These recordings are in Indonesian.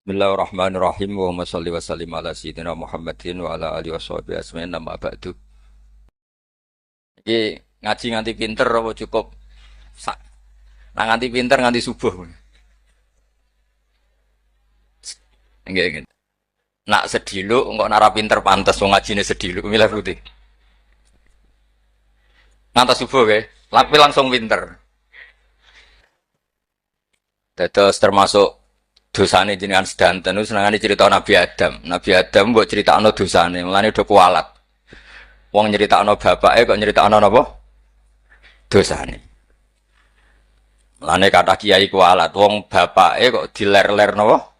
Bismillahirrahmanirrahim. Allahumma sholli wa sallim ala sayyidina Muhammadin wa ala alihi washabihi ajmain. Amma ba'du. Iki ngaji nganti pinter apa cukup sak? Nah nganti pinter nganti subuh. Nggih nggih. Nak sediluk engko nara pinter pantes wong ngajine sediluk milih putih. Ngantos subuh ke, tapi langsung pinter. Dados termasuk dosane jenengan sedanten niku senengane cerita Nabi Adam. Nabi Adam mbok critakno dosane, mulane do kualat. Wong nyeritakno bapake kok nyeritakno napa? Dosane. Mulane kata kiai kualat, wong bapake kok diler-ler napa?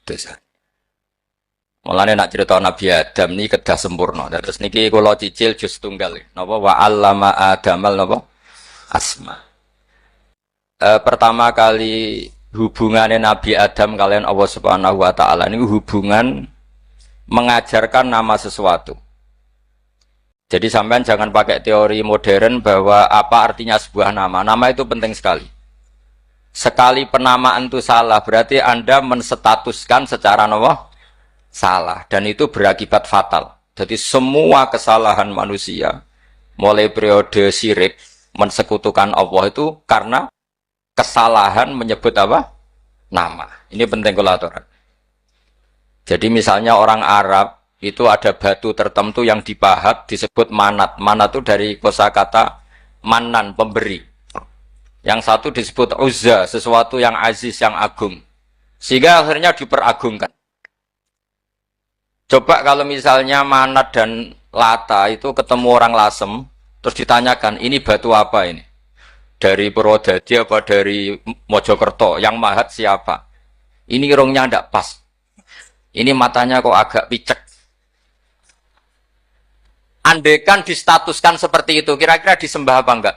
Dosane. Mulane nak cerita Nabi Adam niki kedah sempurna. Terus niki kula cicil juz tunggal. Napa wa 'allama Adamal napa? Asma. Pertama kali hubungannya Nabi Adam kalian Allah Subhanahu wa taala ini hubungan mengajarkan nama sesuatu. Jadi sampean jangan pakai teori modern bahwa apa artinya sebuah nama. Nama itu penting sekali. Sekali penamaan itu salah, berarti Anda menstatuskan secara nama salah dan itu berakibat fatal. Jadi semua kesalahan manusia mulai periode syirik mensekutukan Allah itu karena kesalahan menyebut apa? Nama. Ini penting kolaboran. Jadi misalnya orang Arab itu ada batu tertentu yang dipahat disebut manat. Manat itu dari kosakata manan, pemberi. Yang satu disebut uzza, sesuatu yang aziz, yang agung. Sehingga akhirnya diperagungkan. Coba kalau misalnya manat dan lata itu ketemu orang lasem, terus ditanyakan, ini batu apa ini? Dari Purwodadi apa dari Mojokerto, yang mahat siapa? Ini irungnya ndak pas. Ini matanya kok agak picek. Andekan distatuskan seperti itu, kira-kira disembah apa enggak?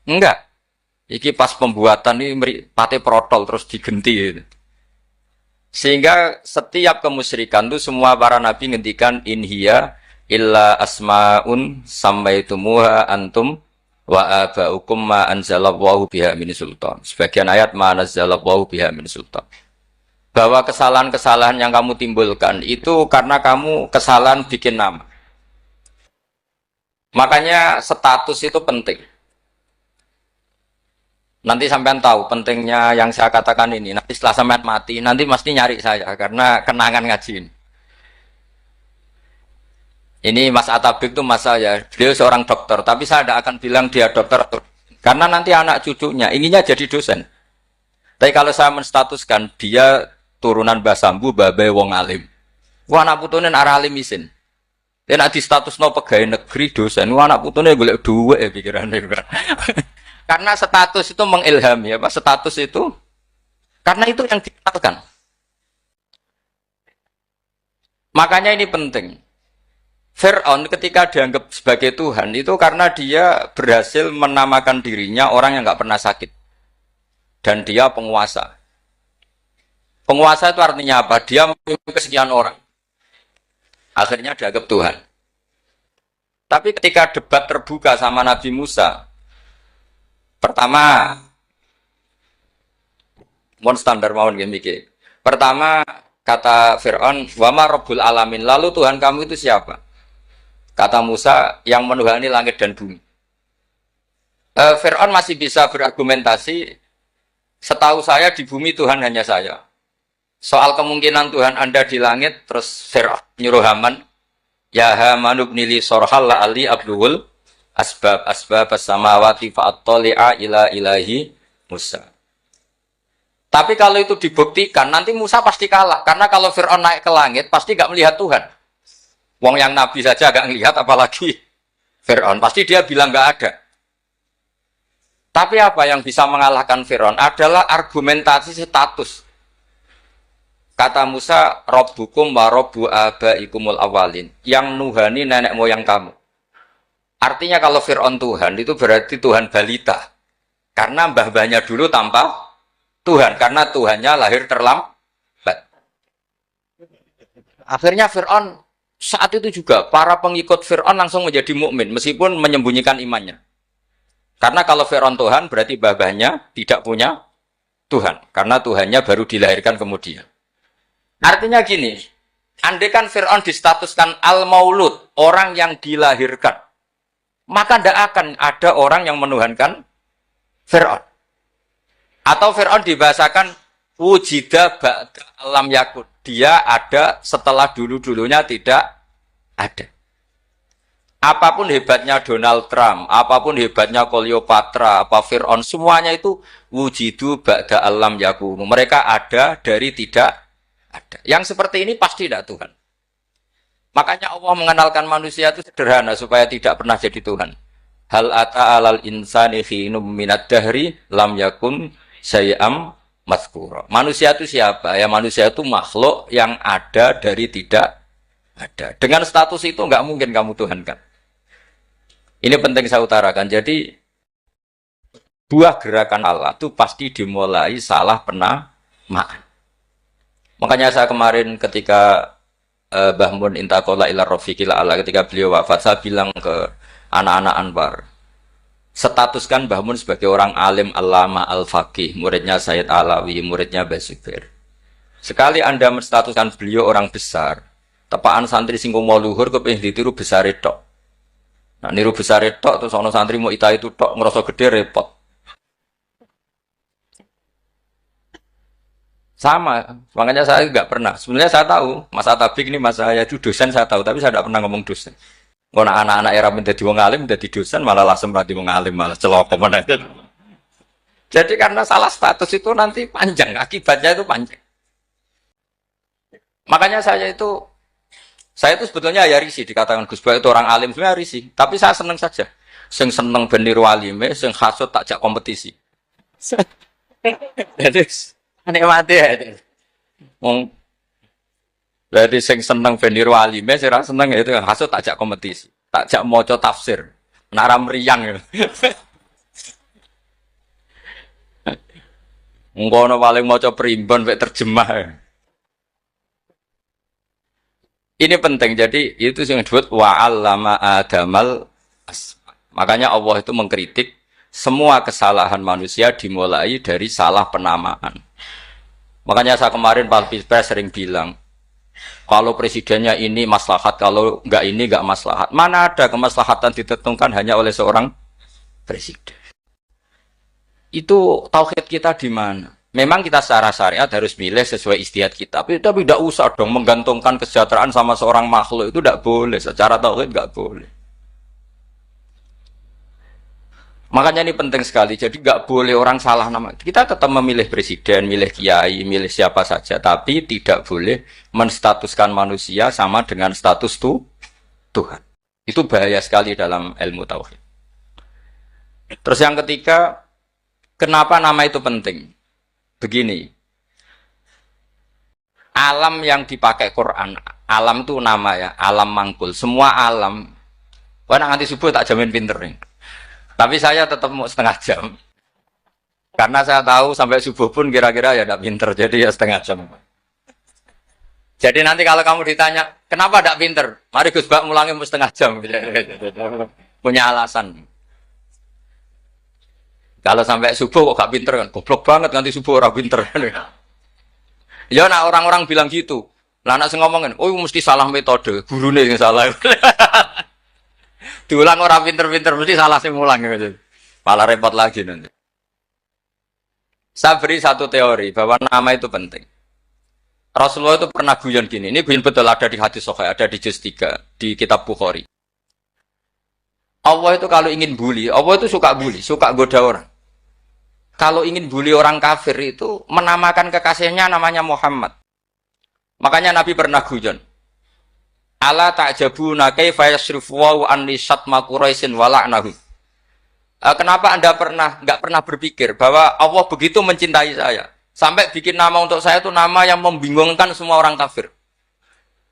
Enggak. Iki pas pembuatan ini pate protol terus digenti gitu. Sehingga setiap kemusyrikan itu semua para nabi ngendikan inhiya illa asmaun sammaitumuha antum wa aba'ukum ma anzalallahu biha min sultan. Sebagian ayat ma anzalallahu biha min sultan. Bahwa kesalahan-kesalahan yang kamu timbulkan itu karena kamu kesalahan bikin nama. Makanya status itu penting. Nanti sampean tahu pentingnya yang saya katakan ini. Nanti setelah sampean mati, nanti mesti nyari saya karena kenangan ngaji ini. Ini Mas Atabik itu mas saya, beliau seorang dokter, tapi saya tidak akan bilang dia dokter, karena nanti anak cucunya inginnya jadi dosen. Tapi kalau saya menstatuskan dia turunan Mbah Sambu, babai wong alim. Wah anak putune arah alim isin. Dia nak di status no pegawai negeri dosen. Wah anak putune golek duwe pikirannya. Karena status itu mengilhami, apa status itu? Karena itu yang dikenalkan. Makanya ini penting. Fir'aun ketika dianggap sebagai Tuhan itu karena dia berhasil menamakan dirinya orang yang nggak pernah sakit. Dan dia penguasa. Penguasa itu artinya apa? Dia memimpin kesekian orang. Akhirnya dianggap Tuhan. Tapi ketika debat terbuka sama Nabi Musa, pertama, mohon standar mohon gimmick. Pertama kata Fir'aun, wama Rabbul Alamin. Lalu Tuhan kamu itu siapa? Kata Musa, yang menuhani langit dan bumi. Fir'aun masih bisa berargumentasi, setahu saya di bumi Tuhan hanya saya. Soal kemungkinan Tuhan Anda di langit, terus Fir'aun nyuruh Haman, ya Haman ibnili sorhal la'ali abluhul asbab as-samawati fa'attali'a ila ilahi Musa. Tapi kalau itu dibuktikan, nanti Musa pasti kalah. Karena kalau Fir'aun naik ke langit, pasti gak melihat Tuhan. Wong yang Nabi saja agak ngelihat, apalagi Fir'aun. Pasti dia bilang nggak ada. Tapi apa yang bisa mengalahkan Fir'aun adalah argumentasi status. Kata Musa, Rabbukum wa Rabbu abaikumul awalin. Yang nuhani nenek moyang kamu. Artinya kalau Fir'aun Tuhan, itu berarti Tuhan balita. Karena mbah-mbahnya dulu tanpa Tuhan. Karena Tuhannya lahir terlambat. Akhirnya Fir'aun saat itu juga para pengikut Fir'aun langsung menjadi mukmin meskipun menyembunyikan imannya. Karena kalau Fir'aun Tuhan berarti babahnya tidak punya Tuhan. Karena Tuhannya baru dilahirkan kemudian. Artinya gini, andai kan Fir'aun distatuskan al-maulud, orang yang dilahirkan, maka tidak akan ada orang yang menuhankan Fir'aun. Atau Fir'aun dibahasakan wujida ba'da alam yakun. Dia ada setelah dulu-dulunya tidak ada. Apapun hebatnya Donald Trump, apapun hebatnya Cleopatra, apa Fir'aun, semuanya itu wujidu ba'da alam yakun. Mereka ada dari tidak ada. Yang seperti ini pasti tidak Tuhan. Makanya Allah mengenalkan manusia itu sederhana supaya tidak pernah jadi Tuhan. Hal ata alal insani khinum minad dahri lam yakun syai'am mazkura. Manusia itu siapa? Ya manusia itu makhluk yang ada dari tidak ada. Dengan status itu enggak mungkin kamu tuhankan. Ini penting saya utarakan. Jadi buah gerakan Allah itu pasti dimulai salah penamaan. Makanya saya kemarin ketika Mbah Mun intakola ila rafiqil ala, ketika beliau wafat, saya bilang ke anak-anak Anwar, statuskan Mbah Mun sebagai orang alim alama al-faqih, muridnya Sayyid Alawi, muridnya Mbah Zubair. Sekali Anda menstatuskan beliau orang besar, tepaan santri sing mau luhur kepengin ditiru besar tok. Nah, niru besar tok terus ana santri mau ita itu tok ngerasa gede repot. Sama, makanya saya nggak pernah. Sebenarnya saya tahu, Mas Atabik ini mas saya itu dosen saya tahu, tapi saya tidak pernah ngomong dosen. Kalau anak-anak era menjadi wong alim, menjadi dosen malah langsung berarti wong alim malah celaka mana. Jadi karena salah status itu nanti panjang, akibatnya itu panjang. Makanya saya itu sebetulnya ya risih dikatakan Gus Bak itu orang alim, sebenarnya risih. Tapi saya seneng saja. Sing seneng benir walime, sing hasut takjak kompetisi. Jadi nikmati ya. Wong berarti sing seneng benir walime, sing ra seneng itu hasut takjak kompetisi. Takjak maca tafsir. Nara meriang. Ngono paling maca primbon mek terjemah. Ini penting, jadi itu yang disebut wa'allama adamal asma. Makanya Allah itu mengkritik semua kesalahan manusia dimulai dari salah penamaan. Makanya saya kemarin Pak Pilpres sering bilang, kalau presidennya ini maslahat, kalau enggak ini enggak maslahat. Mana ada kemaslahatan ditentukan hanya oleh seorang presiden. Itu tauhid kita di mana? Memang kita secara syariat harus milih sesuai ijtihad kita. Tapi tidak usah dong menggantungkan kesejahteraan sama seorang makhluk. Itu tidak boleh. Secara tauhid tidak boleh. Makanya ini penting sekali. Jadi tidak boleh orang salah nama. Kita tetap memilih presiden, milih kiai, milih siapa saja. Tapi tidak boleh menstatuskan manusia sama dengan status Tuhan. Itu bahaya sekali dalam ilmu tauhid. Terus yang ketiga, kenapa nama itu penting? Begini, alam yang dipakai Quran, alam itu nama ya, alam mangkul, semua alam. Wah, nanti subuh tak jamin pinter nih. Tapi saya tetap mau setengah jam, karena saya tahu sampai subuh pun kira-kira ya tidak pinter, jadi ya setengah jam. Jadi nanti kalau kamu ditanya, kenapa tidak pinter? Mari Gus Bak mulangi mau setengah jam, punya alasan. Kalau sampai subuh kok gak pinter kan, goblok banget nanti subuh orang pinter. Ya nak orang-orang bilang gitu. Lah anak sing ngomongin, "Oh, mesti salah metode, gurune yang salah." Diulang orang pinter-pinter mesti salah sing mulang gitu. Malah repot lagi nanti. Saya beri satu teori bahwa nama itu penting. Rasulullah itu pernah guyon gini, ini guyon betul ada di hadis sahih, ada di juz 3 di kitab Bukhari. Allah itu kalau ingin bully, Allah itu suka bully, suka goda orang. Kalau ingin bully orang kafir itu menamakan kekasihnya namanya Muhammad. Makanya Nabi pernah guyon. Ala ta'jabuna kaifa yasrifu wa anni syatma Quraisyin wa la'nahu. Kenapa Anda enggak pernah berpikir bahwa Allah begitu mencintai saya sampai bikin nama untuk saya itu nama yang membingungkan semua orang kafir.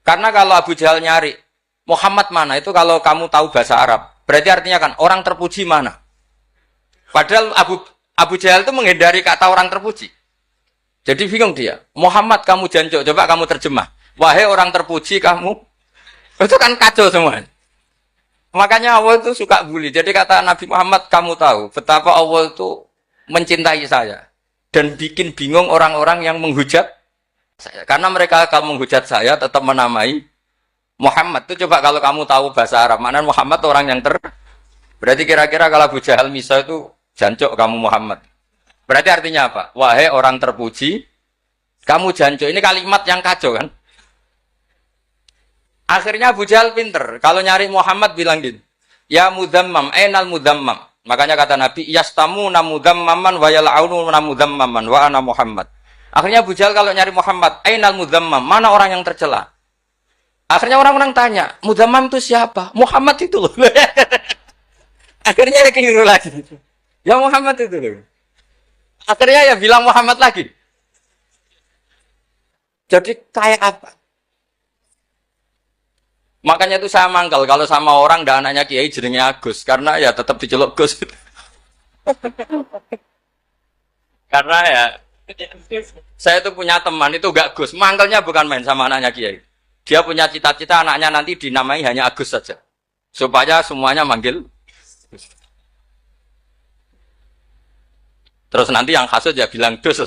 Karena kalau Abu Jahal nyari Muhammad mana itu kalau kamu tahu bahasa Arab, berarti artinya kan orang terpuji mana? Padahal Abu Jahal itu menghindari kata orang terpuji. Jadi bingung dia. Muhammad kamu jancuk, coba kamu terjemah. Wahai orang terpuji kamu. Itu kan kacau semua. Makanya Allah itu suka bully. Jadi kata Nabi Muhammad, kamu tahu betapa Allah itu mencintai saya. Dan bikin bingung orang-orang yang menghujat Karena mereka kalau menghujat saya tetap menamai Muhammad. Itu coba kalau kamu tahu bahasa Arab, mana Muhammad orang yang berarti kira-kira kalau Abu Jahal Misa itu jancuk kamu Muhammad. Berarti artinya apa? Wahai orang terpuji, kamu jancuk. Ini kalimat yang kacau kan? Akhirnya Abu Jahal pinter. Kalau nyari Muhammad bilang gini, ya mudammam, enal mudammam. Makanya kata Nabi, yastamu namudammaman wa yal'aunu namudammaman wa ana Muhammad. Akhirnya Abu Jahal kalau nyari Muhammad, enal mudammam, mana orang yang tercela? Akhirnya orang-orang tanya, mudammam itu siapa? Muhammad itu loh. Akhirnya dia keliru lagi. Ya Muhammad itu loh. Akhirnya ya bilang Muhammad lagi. Jadi kayak apa? Makanya itu saya mangkal kalau sama orang dan anaknya Kiai jenenge Agus karena ya tetap diceluk Gus. Karena ya saya itu punya teman itu gak Gus, mangkalnya bukan main sama anaknya Kiai. Dia punya cita-cita anaknya nanti dinamai hanya Agus saja. Supaya semuanya manggil Gus. Terus nanti yang hasut ya bilang Dus.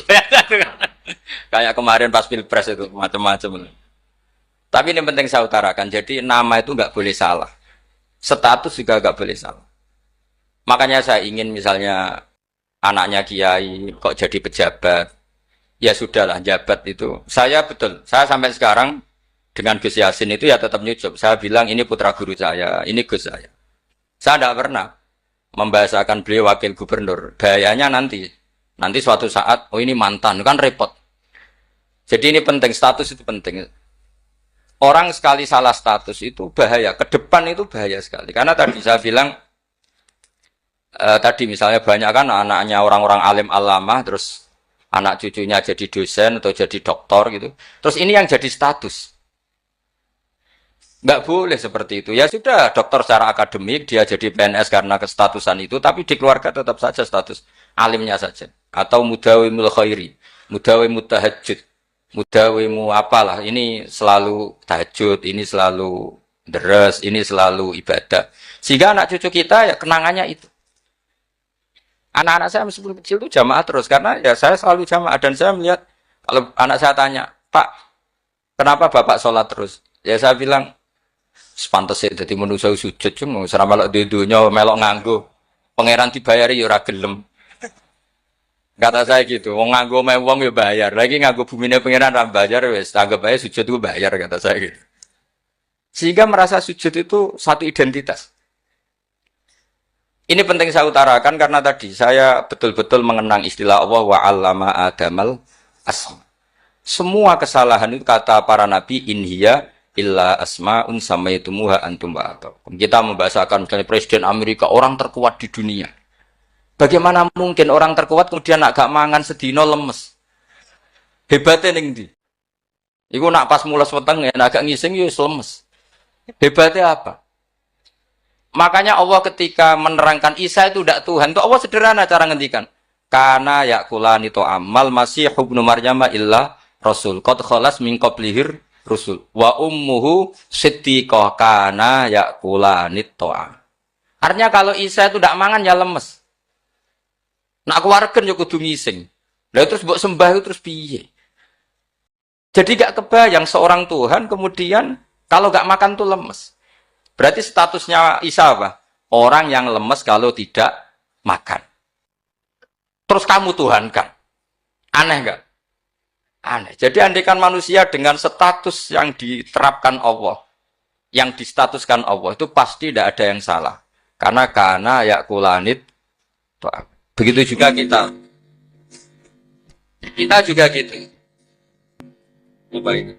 Kayak kemarin pas Pilpres itu macam-macam. Tapi ini penting saya utarakan. Jadi nama itu nggak boleh salah. Status juga nggak boleh salah. Makanya saya ingin misalnya anaknya Kiai kok jadi pejabat. Ya sudahlah, jabat itu. Saya betul. Saya sampai sekarang dengan Gus Yasin itu ya tetap nyucup. Saya bilang ini putra guru saya, ini Gus saya. Saya tidak pernah membahasakan beliau wakil gubernur. Bahayanya nanti suatu saat, oh ini mantan, kan repot. Jadi ini penting, status itu penting. Orang sekali salah status itu bahaya, ke depan itu bahaya sekali. Karena tadi saya bilang, tadi misalnya banyak kan anaknya orang-orang alim alama, terus anak cucunya jadi dosen atau jadi doktor gitu. Terus ini yang jadi status. Nggak boleh seperti itu. Ya sudah, dokter secara akademik, dia jadi PNS karena kestatusan itu, tapi di keluarga tetap saja status alimnya saja. Atau mudawimul khairi, mudawimul tahajud. Mudawimu apalah, ini selalu tahajud, ini selalu deres, ini selalu ibadah. Sehingga anak cucu kita ya kenangannya itu. Anak-anak saya meskipun kecil itu jamaah terus, karena ya saya selalu jamaah. Dan saya melihat, kalau anak saya tanya, Pak, kenapa Bapak sholat terus? Ya saya bilang, sepantasnya jadi manusia sujud, cuma selama melok di dunia, melok nganggo. Pangeran dibayari ya ora gelem. Kata saya gitu, wong nganggo wong ya bayar. Lagi nganggo bumine pengiran ra bayar wis, anggap aja sujud itu bayar kata saya gitu. Sehingga merasa sujud itu satu identitas. Ini penting saya utarakan karena tadi saya betul-betul mengenang istilah Allah wa 'allama Adamal asma. Semua kesalahan itu kata para nabi inhiya illa asmaun samaitumuha antum ba'atakum. Kita membahasakan misalnya Presiden Amerika orang terkuat di dunia. Bagaimana mungkin orang terkuat kemudian agak mangan sedino lemes? Hebatnya ning ndi? Iku nak pas mules weteng ya agak ngising ya lemes. Hebatnya apa? Makanya Allah ketika menerangkan Isa itu tidak Tuhan, itu Allah sederhana cara ngendikan. Karena yakulani to amal masih ibnu Maryam illa rasul. Qad khalas min qablihir rusul. Wa ummuhu siddiqah kana yakulani to'am. Artinya kalau Isa itu tidak mangan ya lemes. Nak keluarga yo kudu ngising. Lah terus mbok sembah itu terus piye? Jadi gak kebayang seorang Tuhan kemudian kalau gak makan tuh lemes. Berarti statusnya Isa apa? Orang yang lemes kalau tidak makan. Terus kamu Tuhan kan? Aneh gak? Aneh. Jadi andaikan manusia dengan status yang diterapkan Allah, yang distatuskan Allah itu pasti tidak ada yang salah. Karena yakulanit to'am. Begitu juga kita. Kita juga gitu. Baik.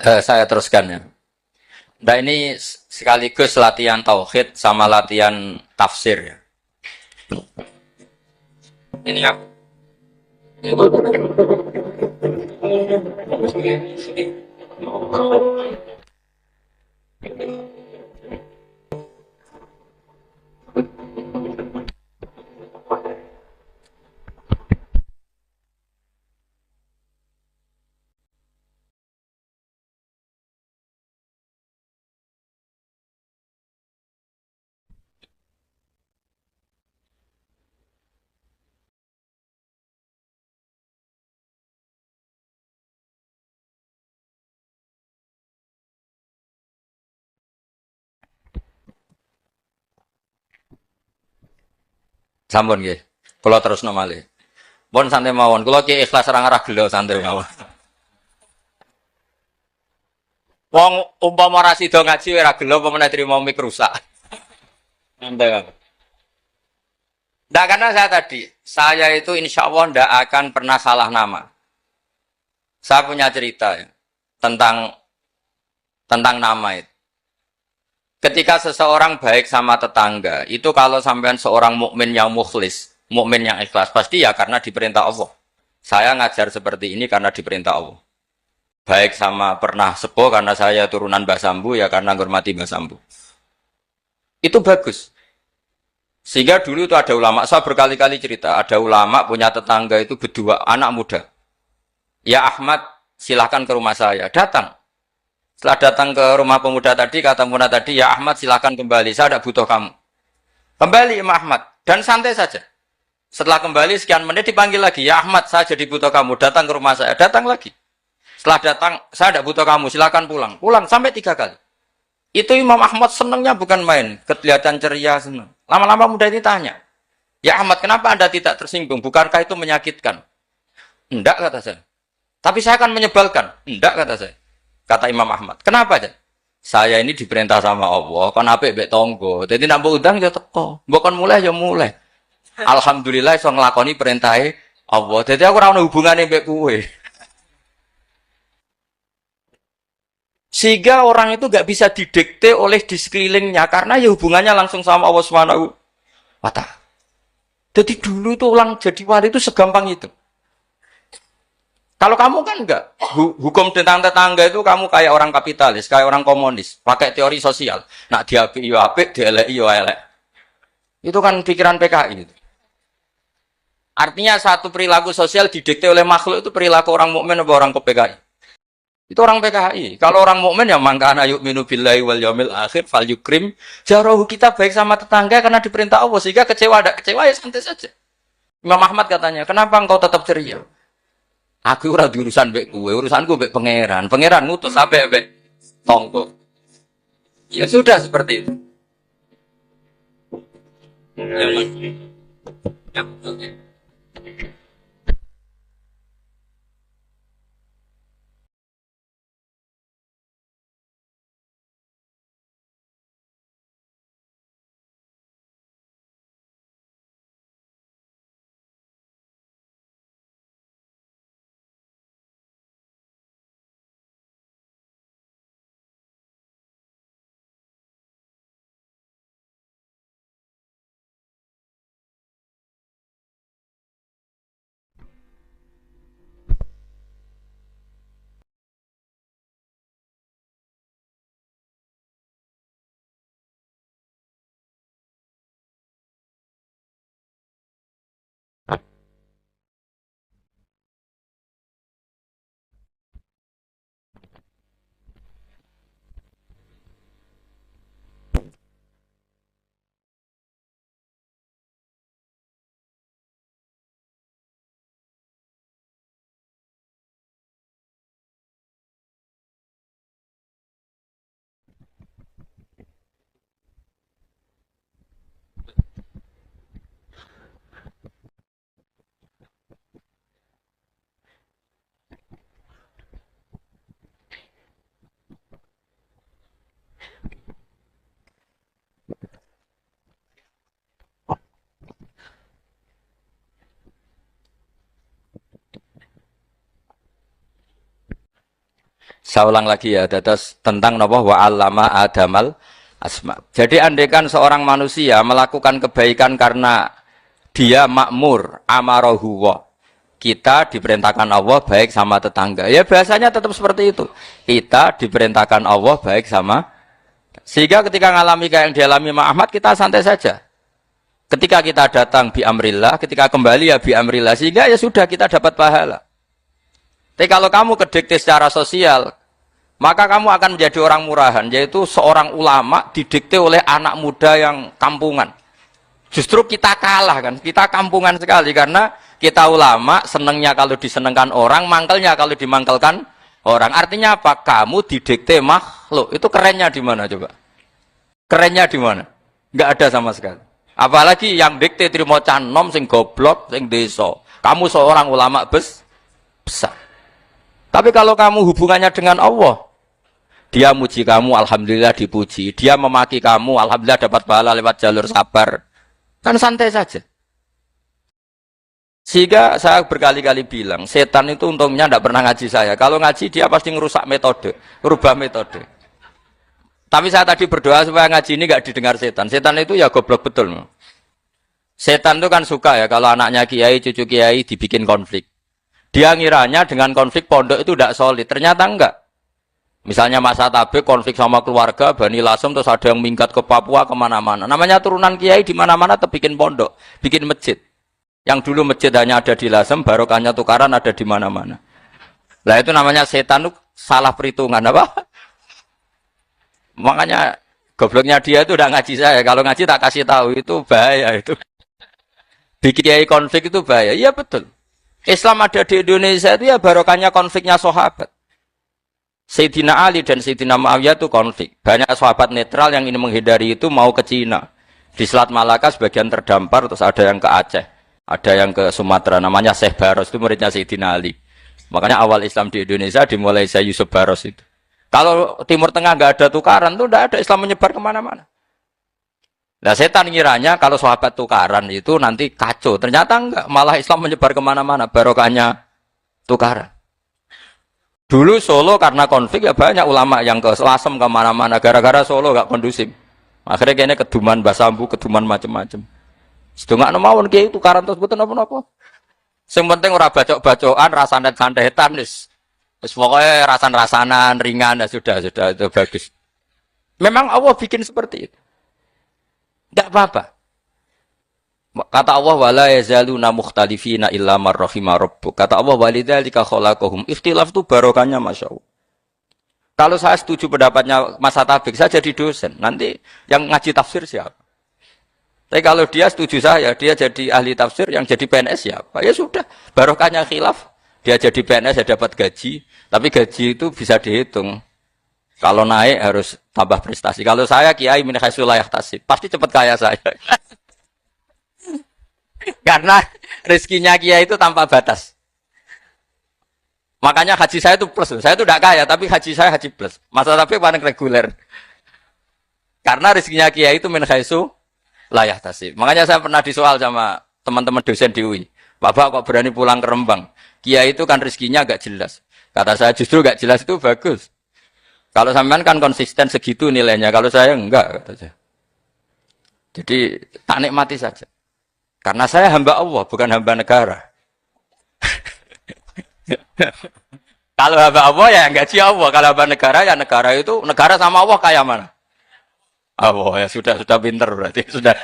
Saya teruskan ya. Nah ini sekaligus latihan tauhid sama latihan tafsir ya. Ini apa? Sampun nggih. Kula terusno malih. Pun santai mawon. Kula ki ikhlas ora ngarah gelo santai mawon. Wong umpama ora sida ngaji ora gelo apa meneh trimo mik rusak. Santai mawon. Nah, karena saya itu insya Allah tidak akan pernah salah nama. Saya punya cerita ya, tentang nama itu. Ketika seseorang baik sama tetangga, itu kalau sampean seorang mukmin yang mukhlis, mukmin yang ikhlas, pasti ya karena diperintah Allah. Saya ngajar seperti ini karena diperintah Allah. Baik sama pernah sepuh karena saya turunan Mbah Sambu, ya karena menghormati Mbah Sambu. Itu bagus. Sehingga dulu itu ada ulama, saya berkali-kali cerita, ada ulama punya tetangga itu berdua, anak muda. Ya Ahmad, silahkan ke rumah saya. Datang. Setelah datang ke rumah pemuda tadi, kata pemuda tadi, ya Ahmad silahkan kembali, saya tidak butuh kamu. Kembali Imam Ahmad, dan santai saja. Setelah kembali sekian menit dipanggil lagi, ya Ahmad saya jadi butuh kamu, datang ke rumah saya. Datang lagi. Setelah datang, saya tidak butuh kamu, silahkan pulang. Pulang sampai 3 kali. Itu Imam Ahmad senangnya bukan main, kelihatan ceria senang. Lama-lama muda ini tanya, ya Ahmad kenapa Anda tidak tersinggung? Bukankah itu menyakitkan? Enggak kata saya. Tapi saya akan menyebalkan. Enggak kata saya. Kata Imam Ahmad. Kenapa aja? Saya ini diperintah sama Allah, kan apik mbek tangga. Dadi nek mbok undang ya teko. Mbok kon mulai ya mulai. Alhamdulillah iso nglakoni perintahe Allah. Dadi aku ora ono hubungane mbek kowe. Sehingga orang itu gak bisa didikte oleh di sekelilingnya karena ya hubungannya langsung sama Allah Subhanahu wa Ta'ala. Jadi dulu itu orang jadi wali itu segampang itu. Kalau kamu kan enggak, hukum tentang tetangga itu kamu kayak orang kapitalis, kayak orang komunis, pakai teori sosial. Nak diapik yo apik, dielek yo elek. Itu kan pikiran PKI itu. Artinya satu perilaku sosial didikte oleh makhluk itu perilaku orang mukmin atau orang ke PKI. Itu orang PKI. Kalau orang mukmin ya mangkana yu'minu billahi wal yaumil akhir fal yukrim jarahu, kita baik sama tetangga karena diperintah Allah, sehingga kecewa ada kecewa ya santai saja. Imam Ahmad katanya, "Kenapa engkau tetap ceria?" Aku ora urusan mbek kowe, urusanku mbek pangeran. Pangeran ngutus sampe mbek tonggo. Ya sudah seperti itu. Ya, saya ulang lagi ya, dados tentang napa wa 'allama adamal asma. Jadi andaikan seorang manusia melakukan kebaikan karena dia makmur, amarahu wa. Kita diperintahkan Allah baik sama tetangga. Ya biasanya tetap seperti itu. Kita diperintahkan Allah baik sama, sehingga ketika ngalami kayak yang dialami Imam Ahmad, kita santai saja. Ketika kita datang bi amrillah, ketika kembali ya bi amrillah, sehingga ya sudah kita dapat pahala. Tapi kalau kamu kedikte secara sosial, maka kamu akan menjadi orang murahan, yaitu seorang ulama didikte oleh anak muda yang kampungan. Justru kita kalah kan, kita kampungan sekali karena kita ulama senengnya kalau disenengkan orang, mangkelnya kalau dimangkelkan orang. Artinya apa? Kamu didikte makhluk. Itu kerennya di mana coba? Kerennya di mana? Enggak ada sama sekali. Apalagi yang dikte trimo canom sing goblok sing desa. Kamu seorang ulama besar. Tapi kalau kamu hubungannya dengan Allah, dia muji kamu, alhamdulillah dipuji. Dia memaki kamu, alhamdulillah dapat pahala lewat jalur sabar. Kan santai saja. Sehingga saya berkali-kali bilang, setan itu untungnya tidak pernah ngaji saya. Kalau ngaji dia pasti ngerusak metode, merubah metode. Tapi saya tadi berdoa supaya ngaji ini nggak didengar setan. Setan itu ya goblok betul. Setan itu kan suka ya kalau anaknya kiai, cucu kiai dibikin konflik. Dia ngiranya dengan konflik pondok itu tidak solid. Ternyata enggak. Misalnya Mas Atabe konflik sama keluarga, Bani Lasem, terus ada yang minggat ke Papua, kemana-mana. Namanya turunan kiai di mana-mana tetap bikin pondok, bikin masjid. Yang dulu masjid hanya ada di Lasem, barokahnya tukaran ada di mana-mana. Lah itu namanya setan itu salah perhitungan apa? Makanya gobloknya dia itu udah ngaji saya. Kalau ngaji tak kasih tahu itu bahaya itu. Bikin kiai konflik itu bahaya. Iya betul. Islam ada di Indonesia itu ya barokahnya konfliknya sahabat. Sayyidina Ali dan Sayyidina Muawiyah itu konflik. Banyak sahabat netral yang ingin menghindari itu mau ke Cina. Di Selat Malaka sebagian terdampar, terus ada yang ke Aceh, ada yang ke Sumatera. Namanya Syekh Baros, itu muridnya Sayyidina Ali. Makanya awal Islam di Indonesia dimulai Syekh Yusuf Baros itu. Kalau Timur Tengah nggak ada tukaran, tuh nggak ada Islam menyebar kemana-mana. Nah setan ngiranya kalau sahabat tukaran itu nanti kacau. Ternyata enggak, malah Islam menyebar kemana-mana. Barokahnya tukaran. Dulu Solo karena konflik ya banyak ulama yang ke Lasem kemana-mana. Gara-gara Solo nggak kondusif. Akhirnya kayaknya keduman basambu, keduman macam-macam. Sedangkan mawon kiai tukaran terus betul apa-apa. Yang penting ora bacok-bacokan, rasane santetan wis. Pokoknya rasan-rasanan, ringan, ya sudah itu bagus. Memang Allah bikin seperti itu. Tidak apa-apa. Kata Allah, wala yazaluna mukhtalifina illa man rahima rabbuk. Kata Allah, walidzalika khalaqahum. Ikhtilaf itu barokahnya Masya Allah. Kalau saya setuju pendapatnya Mas Atabik, saya jadi dosen. Nanti yang ngaji tafsir siapa? Tapi kalau dia setuju saya, dia jadi ahli tafsir, yang jadi PNS siapa? Ya sudah, barokahnya khilaf. Dia jadi PNS, ya dapat gaji. Tapi gaji itu bisa dihitung. Kalau naik harus tambah prestasi. Kalau saya kiai min haitsu la yahtasib, pasti cepat kaya saya. Karena rezekinya kiai itu tanpa batas. Makanya haji saya itu plus. Saya itu tidak kaya, tapi haji saya haji plus. Masa tapi paling reguler. Karena rezekinya kiai itu min haitsu la yahtasib. Makanya saya pernah disoal sama teman-teman dosen di UI. Bapak kok berani pulang ke Rembang? Kiai itu kan rezekinya agak jelas. Kata saya justru agak jelas itu bagus. Kalau sampean kan konsisten segitu nilainya. Kalau saya enggak, kata saya. Jadi tak nikmati saja. Karena saya hamba Allah, bukan hamba negara. Kalau hamba Allah ya gaji Allah. Kalau hamba negara ya negara itu, negara sama Allah kayak mana? Allah ya sudah pinter berarti. Sudah.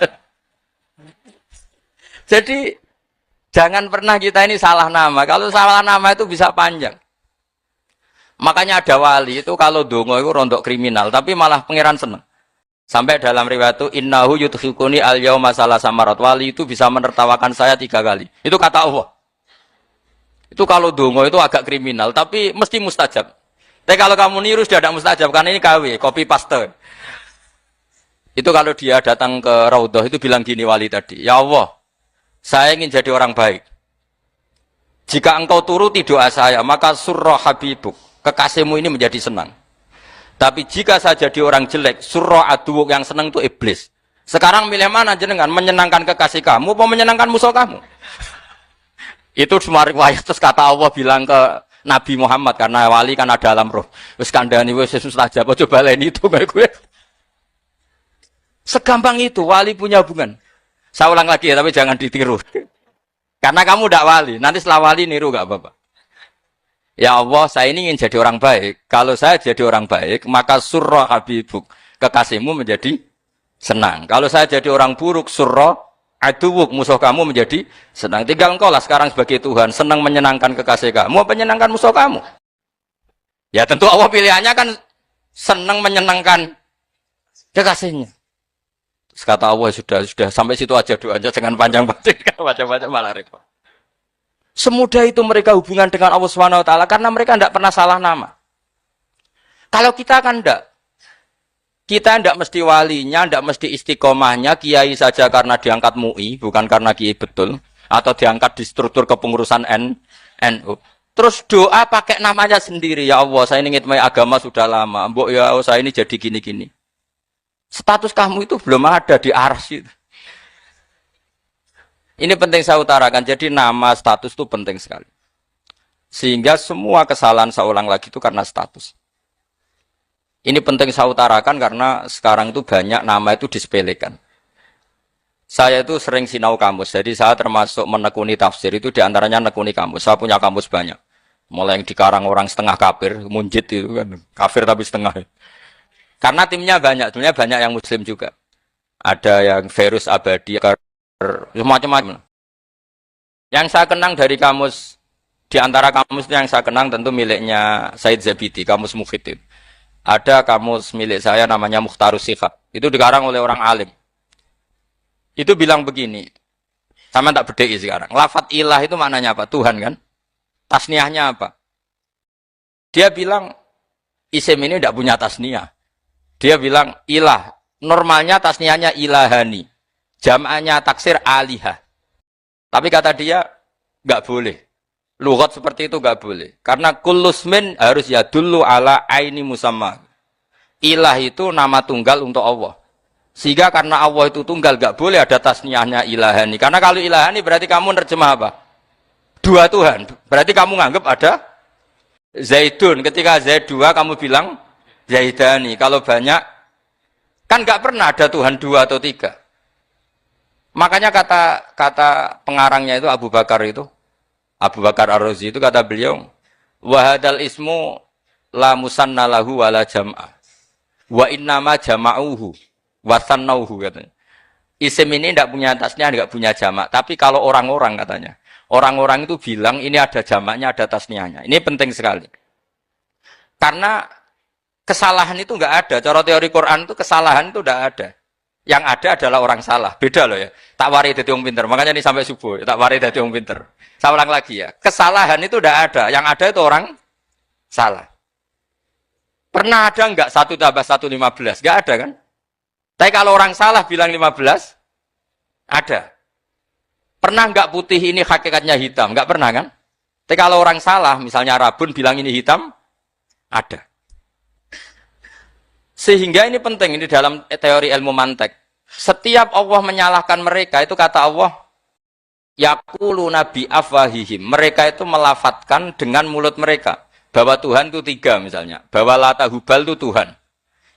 Jadi jangan pernah kita ini salah nama. Kalau salah nama itu bisa panjang. Makanya ada wali itu kalau dongo itu rontok kriminal, tapi malah pangeran seneng. Sampai dalam riwayat itu innahu yudhikuni al yauma salasa marat. Wali itu bisa menertawakan saya 3 kali. Itu kata Allah. Itu kalau dongo itu agak kriminal, tapi mesti mustajab. Tapi kalau kamu niru sudah ada mustajab, karena ini KW, copy paste. Itu kalau dia datang ke Raudhah itu bilang gini wali tadi, ya Allah, saya ingin jadi orang baik. Jika engkau turuti doa saya, maka surra habibuk, kekasihmu ini menjadi senang. Tapi jika saya jadi orang jelek, surra aduwuk, yang senang itu iblis. Sekarang milih mana jenengan? Menyenangkan kekasih kamu atau menyenangkan musuh kamu? Itu semua riwayat. Terus kata Allah bilang ke Nabi Muhammad, karena wali kan ada alam roh. Wis kandhani wis mustajab, coba lain itu gue. Segampang itu wali punya hubungan. Saya ulang lagi ya, tapi jangan ditiru. Karena kamu tidak wali, nanti setelah wali niru gak apa-apa. Ya Allah, saya ini ingin jadi orang baik. Kalau saya jadi orang baik, maka surra habibuk, kekasihmu menjadi senang. Kalau saya jadi orang buruk, surra aduwuk, musuh kamu menjadi senang. Tinggal engkau lah sekarang sebagai Tuhan, senang menyenangkan kekasih kamu, menyenangkan musuh kamu. Ya tentu Allah pilihannya kan senang menyenangkan kekasihnya. Terus kata Allah sudah sampai situ aja doanya, jangan panjang-panjang, macam-macam malah repot. Semudah itu mereka hubungan dengan Allah Subhanahu wa taala karena mereka tidak pernah salah nama. Kalau kita kan enggak. Kita tidak mesti walinya, tidak mesti istiqomahnya, kiai saja karena diangkat MUI, bukan karena kiai betul, atau diangkat di struktur kepengurusan NU. Terus doa pakai namanya sendiri, ya Allah, saya ini ngitmai agama sudah lama, mbok ya Allah, saya ini jadi gini-gini. Status kamu itu belum ada di arsy. Ini penting saya utarakan, jadi nama status itu penting sekali. Sehingga semua kesalahan saya ulang lagi itu karena status. Ini penting saya utarakan karena sekarang itu banyak nama itu disepelekan. Saya itu sering sinau kamus, jadi saya termasuk menekuni tafsir itu diantaranya menekuni kamus. Saya punya kamus banyak. Mulai yang dikarang orang setengah kafir, munjid itu kan, kafir tapi setengah. Karena timnya banyak, sebenarnya banyak yang muslim juga. Ada yang Virus Abadi, macam-macam. Yang saya kenang dari kamus, di antara kamus yang saya kenang tentu miliknya Said Zabidi, kamus Mukhid. Ada kamus milik saya namanya Mukhtarus Sikhab. Itu dikarang oleh orang alim. Itu bilang begini. Sama tak bedai sekarang. Lafat ilah itu maknanya apa? Tuhan kan? Tasniahnya apa? Dia bilang isim ini tidak punya tasniah. Dia bilang ilah. Normalnya tasniahnya ilahani. Jam'anya taksir alihah. Tapi kata dia nggak boleh. Lughat seperti itu nggak boleh. Karena kullusmin harus ya dulu ala aini musamma. Ilah itu nama tunggal untuk Allah. Sehingga karena Allah itu tunggal nggak boleh ada tasniahnya ilahani. Karena kalau ilahani berarti kamu nerjemah apa? Dua Tuhan. Berarti kamu nganggap ada Zaidun. Ketika Zaid dua kamu bilang Zaidani. Kalau banyak kan nggak pernah ada Tuhan dua atau tiga. Makanya kata pengarangnya itu Abu Bakar Ar-Razi itu kata beliau, wahadal ismu la musanna lahu wala jam'ah. Wa innama jama'uhu wa sannauhu katanya. Isim ini tidak punya tasniah, tidak punya jamak. Tapi kalau orang-orang katanya, orang-orang itu bilang ini ada jamaknya, ada tasniahnya. Ini penting sekali. Karena kesalahan itu enggak ada. Cara teori Quran itu kesalahan itu enggak ada. Yang ada adalah orang salah. Beda loh ya. Tak wari dadi wong pinter. Makanya ini sampai subuh. Tak wari dadi wong pinter. Saya ulang lagi ya. Kesalahan itu tidak ada. Yang ada itu orang salah. Pernah ada enggak 1 tambah 1 15? Enggak ada kan? Tapi kalau orang salah bilang 15, ada. Pernah enggak putih ini hakikatnya hitam? Enggak pernah kan? Tapi kalau orang salah, misalnya Rabun bilang ini hitam, ada. Sehingga ini penting, ini dalam teori ilmu mantek. Setiap Allah menyalahkan mereka, itu kata Allah, yaquluna bi afwahihim. Mereka itu melafatkan dengan mulut mereka. Bahwa Tuhan itu 3 misalnya. Bahwa Lata Hubal itu Tuhan.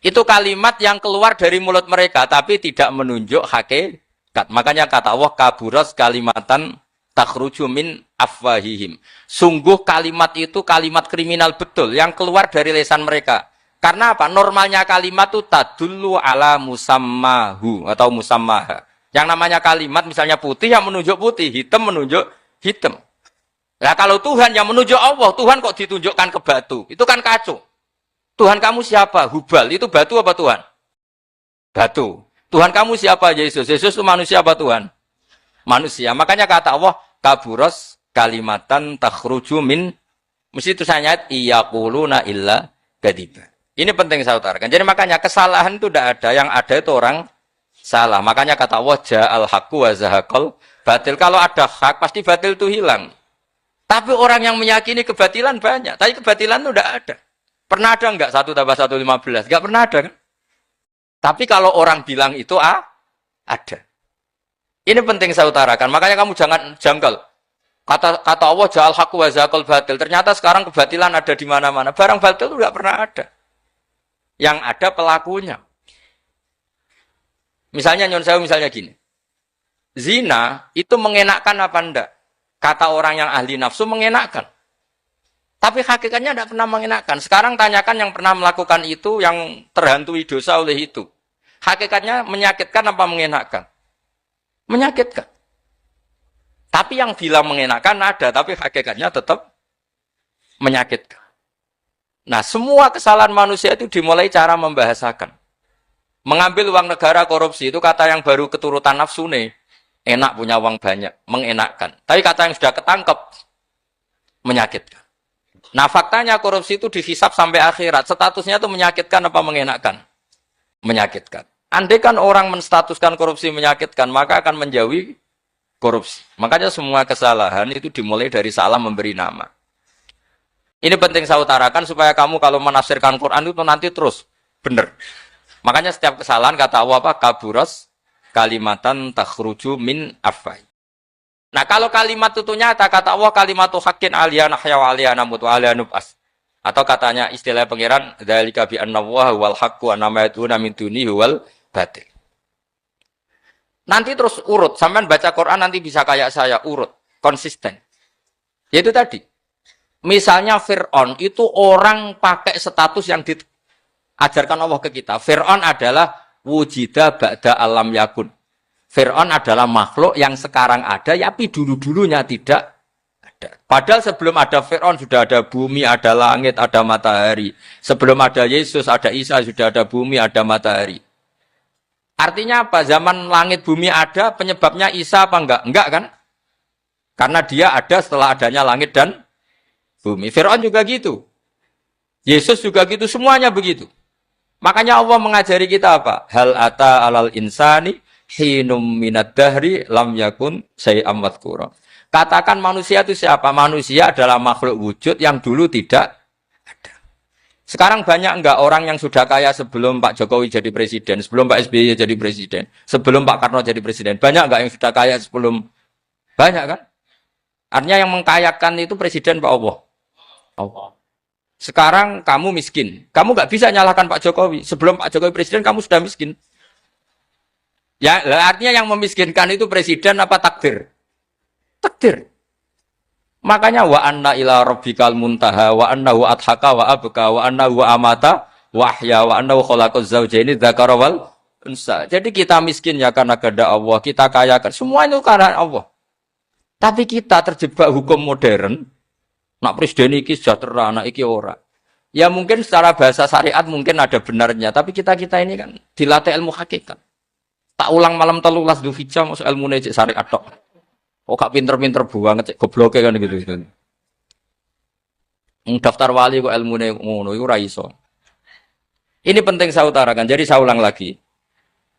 Itu kalimat yang keluar dari mulut mereka, tapi tidak menunjuk hakikat. Makanya kata Allah, kaburas kalimatan takhruju min afwahihim. Sungguh kalimat itu kalimat kriminal betul, yang keluar dari lisan mereka. Karena apa? Normalnya kalimat itu tadullu ala musammahu atau musammaha. Yang namanya kalimat misalnya putih yang menunjuk putih, hitam menunjuk hitam. Nah kalau Tuhan yang menunjuk Allah, Tuhan kok ditunjukkan ke batu? Itu kan kacau. Tuhan kamu siapa? Hubal. Itu batu apa Tuhan? Batu. Tuhan kamu siapa? Yesus. Yesus itu manusia apa Tuhan? Manusia. Makanya kata Allah, kaburos kalimatan takhruju min. Mesti itu saya nyat, iyaquluna illa kadiba. Ini penting saya utarakan. Jadi makanya kesalahan itu tidak ada. Yang ada itu orang salah. Makanya kata Allah, ja'al haqqu wa zahaqal batil. Kalau ada hak, pasti batil itu hilang. Tapi orang yang meyakini kebatilan banyak. Tapi kebatilan itu tidak ada. Pernah ada enggak 1 tambah 1 15? Enggak pernah ada kan? Tapi kalau orang bilang itu ada. Ini penting saya utarakan. Makanya kamu jangan janggal. Kata Allah, ja'al haqqu wa zahaqal batil. Ternyata sekarang kebatilan ada di mana-mana. Barang batil itu enggak pernah ada. Yang ada pelakunya. Misalnya nyon sewu misalnya gini. Zina itu mengenakkan apa enggak? Kata orang yang ahli nafsu mengenakkan. Tapi hakikatnya tidak pernah mengenakkan. Sekarang tanyakan yang pernah melakukan itu, yang terhantui dosa oleh itu. Hakikatnya menyakitkan apa mengenakkan? Menyakitkan. Tapi yang bilang mengenakkan ada, tapi hakikatnya tetap menyakitkan. Nah, semua kesalahan manusia itu dimulai cara membahasakan. Mengambil uang negara korupsi itu kata yang baru keturutan nafsu nih. Enak punya uang banyak, mengenakkan. Tapi kata yang sudah ketangkep, menyakitkan. Nah, faktanya korupsi itu dihisap sampai akhirat. Statusnya itu menyakitkan apa mengenakkan? menyakitkan. Andai kan orang menstatuskan korupsi menyakitkan, maka akan menjauhi korupsi. Makanya semua kesalahan itu dimulai dari salah memberi nama. Ini penting saya utarakan supaya kamu kalau menafsirkan Quran itu nanti terus benar. Makanya setiap kesalahan kata Allah apa? Kaburas kalimatan takhruju min afai. Nah kalau kalimat itu nyata kata Allah kalimatu haqqin aliyana hya wa aliyana mut wa aliyana nub'as. Atau katanya istilah pengiran dzalika bi anna wa wal haqqu wa ma yatuna min dunihi wal batil. Nanti terus urut, sampean baca Quran nanti bisa kayak saya urut, konsisten. Yaitu tadi. Misalnya Fir'aun itu orang pakai status yang diajarkan Allah ke kita. Fir'aun adalah wujida ba'da alam yakun. Fir'aun adalah makhluk yang sekarang ada, tapi dulu-dulunya tidak ada. Padahal sebelum ada Fir'aun sudah ada bumi, ada langit, ada matahari. Sebelum ada Yesus, ada Isa, sudah ada bumi, ada matahari. Artinya apa? Zaman langit bumi ada, penyebabnya Isa apa enggak? Enggak kan? Karena dia ada setelah adanya langit dan bumi. Fir'aun juga gitu. Yesus juga gitu, semuanya begitu. Makanya Allah mengajari kita apa? Hal ata alal insani hinum minad dahri lam yakun syai'am madhkura. Katakan manusia itu siapa? Manusia adalah makhluk wujud yang dulu tidak ada. Sekarang banyak enggak orang yang sudah kaya sebelum Pak Jokowi jadi presiden, sebelum Pak SBY jadi presiden, sebelum Pak Karno jadi presiden. Banyak enggak yang sudah kaya sebelum? Banyak kan? Artinya yang mengkayakan itu presiden Pak Allah. Allah. Sekarang kamu miskin. Kamu nggak bisa nyalahkan Pak Jokowi. Sebelum Pak Jokowi presiden, kamu sudah miskin. Ya, artinya yang memiskinkan itu presiden apa takdir? Takdir. Makanya wa anna ila rabbikal muntaha wa annahu adhaka wa abka wa annahu amata wa ahya wa annahu khalaqaz zawjaini dzakara wal unsa. Jadi kita miskin ya karena kehendak Allah, kita kaya kan semua itu karena Allah. Tapi kita terjebak hukum modern. Nak presiden iki sejahtera, anak iki ora. Ya mungkin secara bahasa syariat mungkin ada benarnya, tapi kita-kita ini kan dilatih ilmu hakikat. Tak ulang malam 13 Dzulhijjah masuk ilmu cek syariat tok. Oh gak pinter-pinter banget cek gobloke kan gitu. Daftar wali kok ilmune ngono iku ora iso. Ini penting saya utarakan. Jadi saya ulang lagi.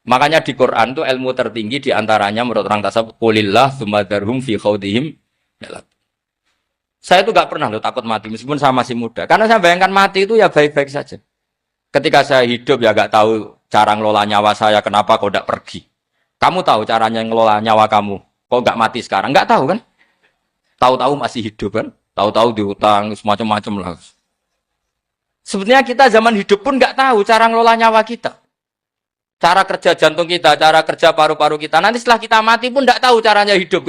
Makanya di Quran itu ilmu tertinggi diantaranya menurut orang tasawuf qulillah tsumma dzarhum fi khaudihim. Saya itu gak pernah takut mati meskipun saya masih muda. Karena saya bayangkan mati itu ya baik-baik saja. Ketika saya hidup ya gak tahu cara ngelola nyawa saya, kenapa kok gak pergi. Kamu tahu caranya ngelola nyawa kamu, kok gak mati sekarang? Gak tahu kan? Tahu-tahu masih hidup kan? Tahu-tahu diutang, semacam-macam lah. Sebenarnya kita zaman hidup pun gak tahu cara ngelola nyawa kita. Cara kerja jantung kita, cara kerja paru-paru kita. Nanti setelah kita mati pun gak tahu caranya hidup.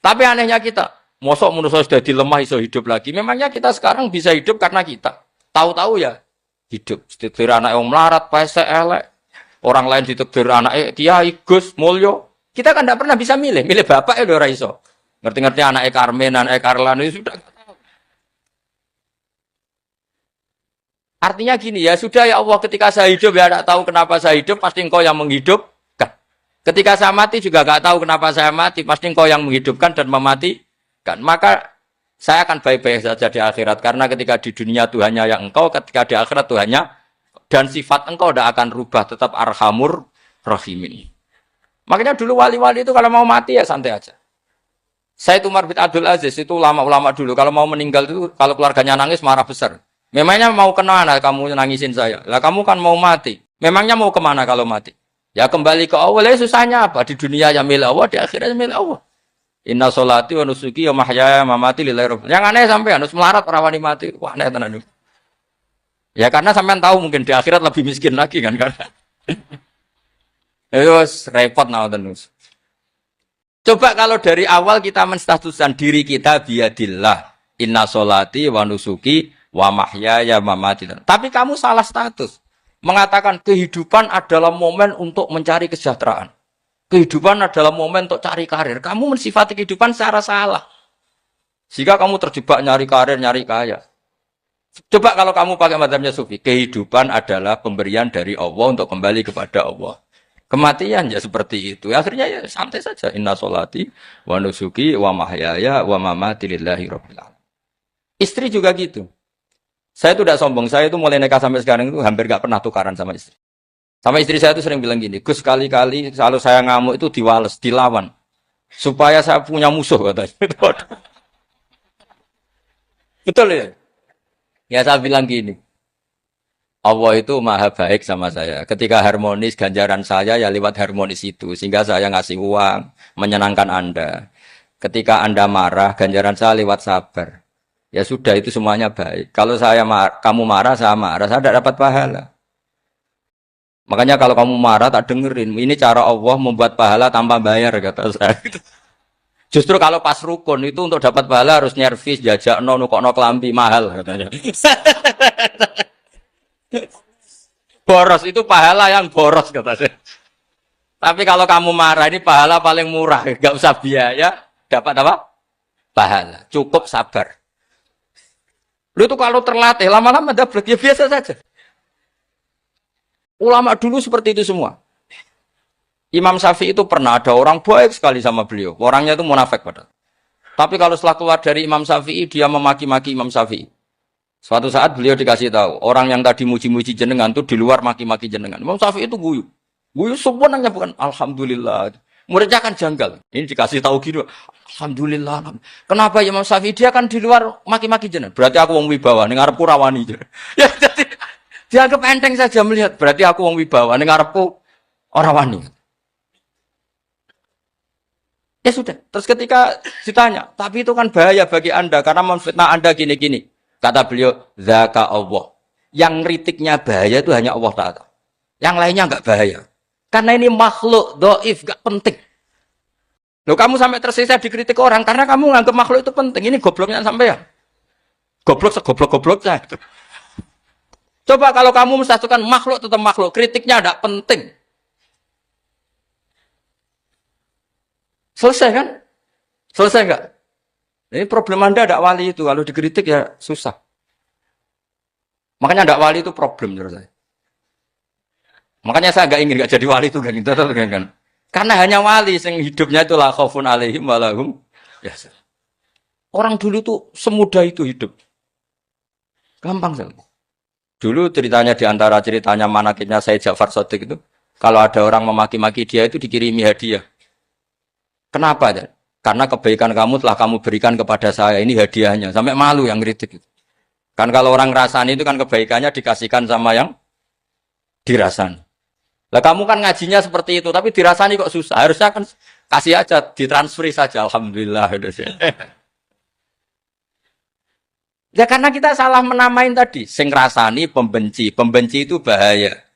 Tapi anehnya kita. Mosok manusia sudah dilemah iso hidup lagi. Memangnya kita sekarang bisa hidup karena kita. Tahu-tahu ya hidup. Ditekdir anak yang melarat, pesek, elek. Orang lain ditekdir anak Kiai, Gus, Mulyo. Kita kan tidak pernah bisa milih. Milih bapak ya udah iso. Ngerti-ngerti anak Karmen, anak Karlan itu sudah nggak tahu. Artinya gini ya, sudah ya Allah ketika saya hidup ya tidak tahu kenapa saya hidup, pasti engkau yang menghidupkan. Ketika saya mati juga nggak tahu kenapa saya mati, pasti engkau yang menghidupkan dan memati. Maka saya akan baik-baik saja di akhirat karena ketika di dunia Tuhannya yang engkau, ketika di akhirat Tuhannya dan sifat engkau tidak akan rubah, tetap arhamur rahimin. Makanya dulu wali-wali itu kalau mau mati ya santai aja. Saya Umar bin Abdul Aziz itu ulama-ulama dulu kalau mau meninggal itu kalau keluarganya nangis marah besar. Memangnya mau kemana kamu nangisin saya? Lah kamu kan mau mati. Memangnya mau kemana kalau mati? Ya kembali ke Allah. Susahnya apa? Di dunia ya milik Allah, di akhirat milik Allah. Inna sholati wa nusuki wa mahyaya wa mamati lillahi rabbil alamin. Yang aneh sampai harus melarat ora wani mati. Wah, aneh tenan. Ya karena sampean tahu mungkin di akhirat lebih miskin lagi kan. Terus repot naon. Coba kalau dari awal kita menstatuskan diri kita biadillah. Inna sholati wa nusuki wa mahyaya wa mamati. Tapi kamu salah status. Mengatakan kehidupan adalah momen untuk mencari kesejahteraan. Kehidupan adalah momen untuk cari karir. Kamu mensifati kehidupan secara salah. Jika kamu terjebak nyari karir, nyari kaya. Coba kalau kamu pakai mazhabnya Sufi. Kehidupan adalah pemberian dari Allah untuk kembali kepada Allah. Kematian ya seperti itu. Akhirnya ya santai saja. Inna sholati wa nusuki wa mahyaya wa mamati lillahi rabbil alamin. Istri juga gitu. Saya itu tidak sombong. Saya itu mulai nikah sampai sekarang itu hampir gak pernah tukaran sama istri. Sama istri saya itu sering bilang gini, Gus kali-kali kalau saya ngamuk itu diwales, dilawan. Supaya saya punya musuh katanya. Betul ya? Ya saya bilang gini, Allah itu maha baik sama saya. Ketika harmonis, ganjaran saya ya lewat harmonis itu. Sehingga saya ngasih uang, menyenangkan Anda. Ketika Anda marah, ganjaran saya lewat sabar. Ya sudah, itu semuanya baik. Kalau kamu marah, saya tidak dapat pahala. Makanya kalau kamu marah, tak dengerin. Ini cara Allah membuat pahala tanpa bayar, kata saya. Justru kalau pas rukun itu untuk dapat pahala harus nyervis, jajak, nukok, kelambi, mahal, katanya. Boros itu pahala yang boros, katanya. Tapi kalau kamu marah, ini pahala paling murah. Gak usah biaya, dapat apa? Pahala. Cukup sabar. Lu itu kalau terlatih, lama-lama dapat, ya biasa saja. Ulama dulu seperti itu semua. Imam Syafi'i itu pernah ada orang baik sekali sama beliau. Orangnya itu munafik padahal. Tapi kalau setelah keluar dari Imam Syafi'i, dia memaki-maki Imam Syafi'i. Suatu saat beliau dikasih tahu, orang yang tadi muji-muji jenengan itu di luar maki-maki jenengan. Imam Syafi'i itu guyu. Guyu sebenarnya bukan Alhamdulillah. Muridnya kan janggal. Ini dikasih tahu gitu. Alhamdulillah. Kenapa Imam Syafi'i? Dia kan di luar maki-maki jenengan. Berarti aku wong wibawa, ning ngarepku rawani. Ya jadi dianggap enteng saja melihat. Berarti aku wong wibawa, ning ngarepku ora wani. Ya sudah. Terus ketika ditanya, tapi itu kan bahaya bagi Anda karena memfitnah Anda gini-gini. Kata beliau, zaka Allah. Yang kritiknya bahaya itu hanya Allah Ta'ala. Yang lainnya enggak bahaya. Karena ini makhluk dhaif, enggak penting. Loh, kamu sampai tersisa dikritik orang karena kamu nganggap makhluk itu penting. Ini gobloknya sampean. Goblok segoblok-gobloknya. Coba kalau kamu mensatukan makhluk tetap makhluk, kritiknya enggak penting. Selesai kan? Selesai enggak? Ini problem Anda ada wali itu. Kalau dikritik ya susah. Makanya ada wali itu problem menurut saya. Makanya saya enggak ingin enggak jadi wali itu kan. Karena hanya wali yang hidupnya itu la khaufun alaihim walahum. Ya. Orang dulu tuh semudah itu hidup. Gampang sekali. Dulu ceritanya di antara ceritanya manakibnya Said Ja'far Shadiq itu, kalau ada orang memaki-maki dia itu dikirimi hadiah. Kenapa ya? Karena kebaikan kamu telah kamu berikan kepada saya, ini hadiahnya. Sampai malu yang kritik. Kan kalau orang rasani itu kan kebaikannya dikasihkan sama yang dirasani. Lah kamu kan ngajinya seperti itu, tapi dirasani kok susah. Harusnya kan kasih aja, ditransferi saja. Alhamdulillah. Ya karena kita salah menamain tadi. Sing rasani pembenci. Pembenci itu bahaya.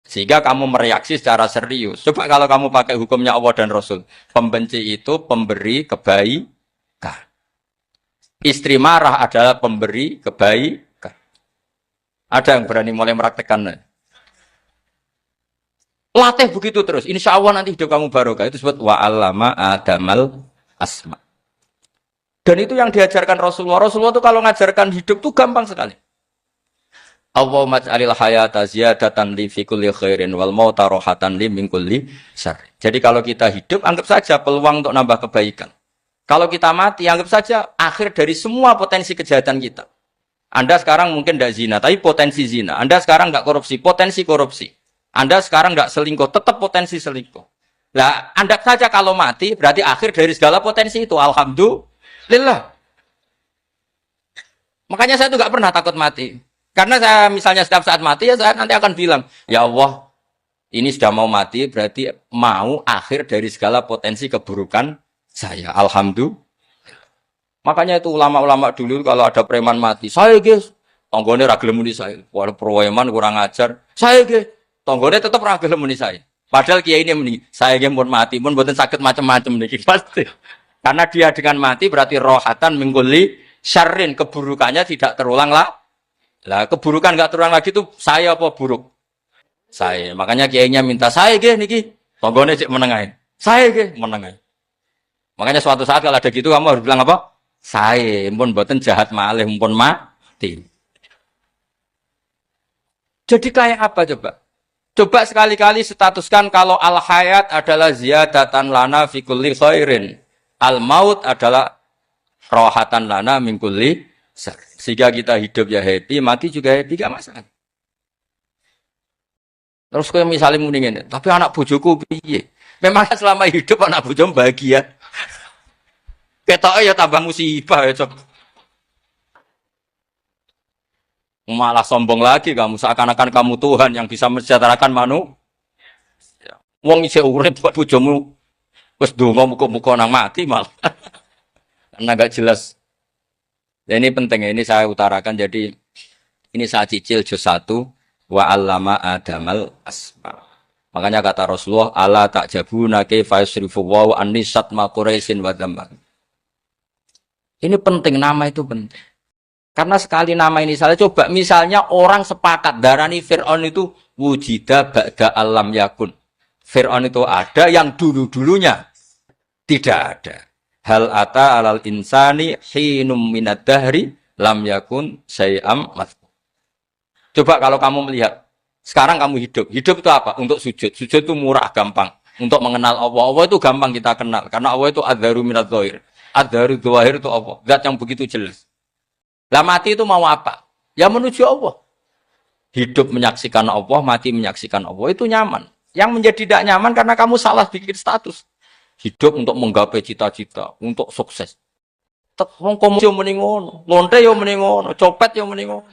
Sehingga kamu mereaksi secara serius. Coba kalau kamu pakai hukumnya Allah dan Rasul. Pembenci itu pemberi kebaikan. Istri marah adalah pemberi kebaikan. Ada yang berani mulai meraktekannya. Latih begitu terus. Insya Allah nanti hidup kamu barokah. Itu disebut wa'allama adamal asma. Dan itu yang diajarkan Rasulullah. Rasulullah itu kalau ngajarkan hidup itu gampang sekali. Allahumma ja'alil hayata ziyadatan li fi kulli khairin wal mauta rohatan li min kulli syarr. Jadi kalau kita hidup, anggap saja peluang untuk nambah kebaikan. Kalau kita mati, anggap saja akhir dari semua potensi kejahatan kita. Anda sekarang mungkin tidak zina, tapi potensi zina. Anda sekarang nggak korupsi, potensi korupsi. Anda sekarang nggak selingkuh, tetap potensi selingkuh. Nah, anggap saja kalau mati, berarti akhir dari segala potensi itu. Alhamdulillah. Makanya saya tuh nggak pernah takut mati. Karena saya misalnya setiap saat mati, ya saya nanti akan bilang, ya Allah, ini sudah mau mati, berarti mau akhir dari segala potensi keburukan saya. Alhamdulillah. Makanya itu ulama-ulama dulu kalau ada preman mati, saya guys, tonggone ra gelem muni saya. Walau preman kurang ajar, saya guys, tonggone tetap ra gelem muni saya. Padahal kiai ini muni, saya guys pun mati, pun mboten sakit macam-macam niki pasti. Karena dia dengan mati berarti rohatan mingkuli syarrin, keburukannya tidak terulang lah. Lah keburukan enggak terulang lagi itu saya apa buruk? Saya. Makanya kiainya minta saya nggih niki tonggone cek menengahin. Saya nggih menengahin. Makanya suatu saat kalau ada gitu kamu harus bilang apa? Saya pun mboten jahat malih pun mati. Jadi kayak apa coba? Coba sekali-kali statuskan kalau al hayat adalah ziyadatan lana fi kulli khairin. Al maut adalah rohatan lana min kulli syarr. Sehingga kita hidup ya happy, mati juga happy, gak masalah. Terus kayak misalnya muni ngene, tapi anak bojoku piye? Memang selama hidup anak bojomu bahagia. Ketoke ya tambah musibah ya, Cok. Malah sombong lagi kamu, seakan-akan kamu Tuhan yang bisa mensejahterakan manusia. Wong isih urip buat bojomu wis donga muga-muga nang mati malah. Karena enggak jelas. Dan ini penting, ini saya utarakan. Jadi ini saya cicil juz 1 wa 'allama adamal asma. Makanya kata Rasulullah, ala ta'jabuna kaifa yusrifu wa annisat ma quraisin wa dzamma. Ini penting, nama itu penting. Karena sekali nama ini salah, coba misalnya orang sepakat darani Fir'aun itu wujida ba'da alam yakun. Fir'aun itu ada yang dulu-dulunya tidak ada. Hal ata alal insani hinum minad dahri lam yakun syai'am mazkur. Coba kalau kamu melihat, sekarang kamu hidup. Hidup itu apa? Untuk sujud. Sujud itu murah, gampang. Untuk mengenal Allah. Allah itu gampang kita kenal. Karena Allah itu adharu minad dhahir. Adharu dhahir itu Allah. Zat yang begitu jelas. Lah mati itu mau apa? Ya menuju Allah. Hidup menyaksikan Allah, mati menyaksikan Allah. Itu nyaman. Yang menjadi tidak nyaman karena kamu salah bikin status. Hidup untuk menggapai cita-cita, untuk sukses. Wong komo yo muni ngono, lonte yo muni ngono, copet yo muni ngono.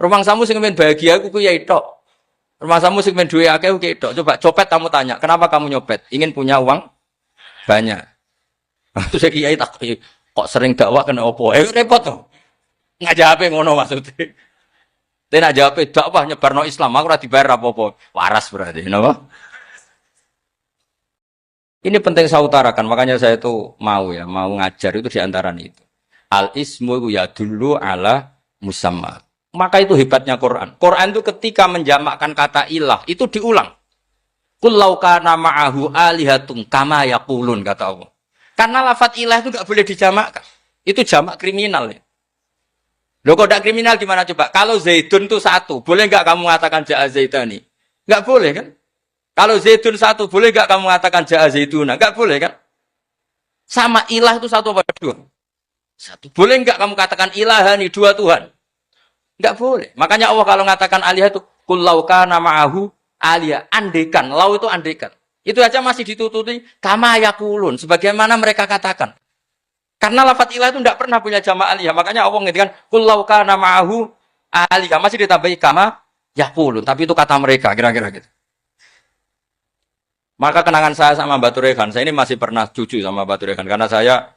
Rumangsamu sing men bahagia aku ku ya tok. Rumangsamu sing men duwe akeh ku tok. Coba copet kamu tanya, kenapa kamu nyopet? Ingin punya uang banyak. Terus kiai tak kok sering dakwah kena opo? Repot to. Ngajape ngono maksudnya. Tapi nak jawab dakwah nyebarno Islam, aku ora dibayar apa-apa. Waras berarti, napa? Ini penting saya utarakan, makanya saya itu mau ngajar itu diantara itu. Al-ismu ya dulu ala musamma. Maka itu hebatnya Quran. Quran itu ketika menjamakkan kata ilah, itu diulang. Qul law kana ma'ahu alihatun kama yaqulun, kata Allah. Karena lafaz ilah itu enggak boleh dijamakkan. Itu jamak kriminal ya. Loh kok tidak kriminal gimana coba? Kalau Zaidun itu satu, boleh enggak kamu mengatakan ja'a Zaidani? Enggak boleh kan? Kalau Zaidun satu, boleh enggak kamu mengatakan ja'a Zaiduna? Enggak boleh kan? Sama ilah itu satu apa dua? Satu. Boleh enggak kamu katakan ilahani, dua Tuhan? Enggak boleh. Makanya Allah kalau mengatakan alihah itu qul law kana ma'ahu aliyah, andekan. Lau itu andekan. Itu aja masih ditututi kama yaqulun, sebagaimana mereka katakan. Karena lafaz ilah itu tidak pernah punya jama' aliyah. Makanya Allah mengatakan qul law kana ma'ahu aliyah, masih ditambahi kama yaqulun, tapi itu kata mereka kira-kira gitu. Maka kenangan saya sama Batu Rehan, saya ini masih pernah cucu sama Batu Rehan karena saya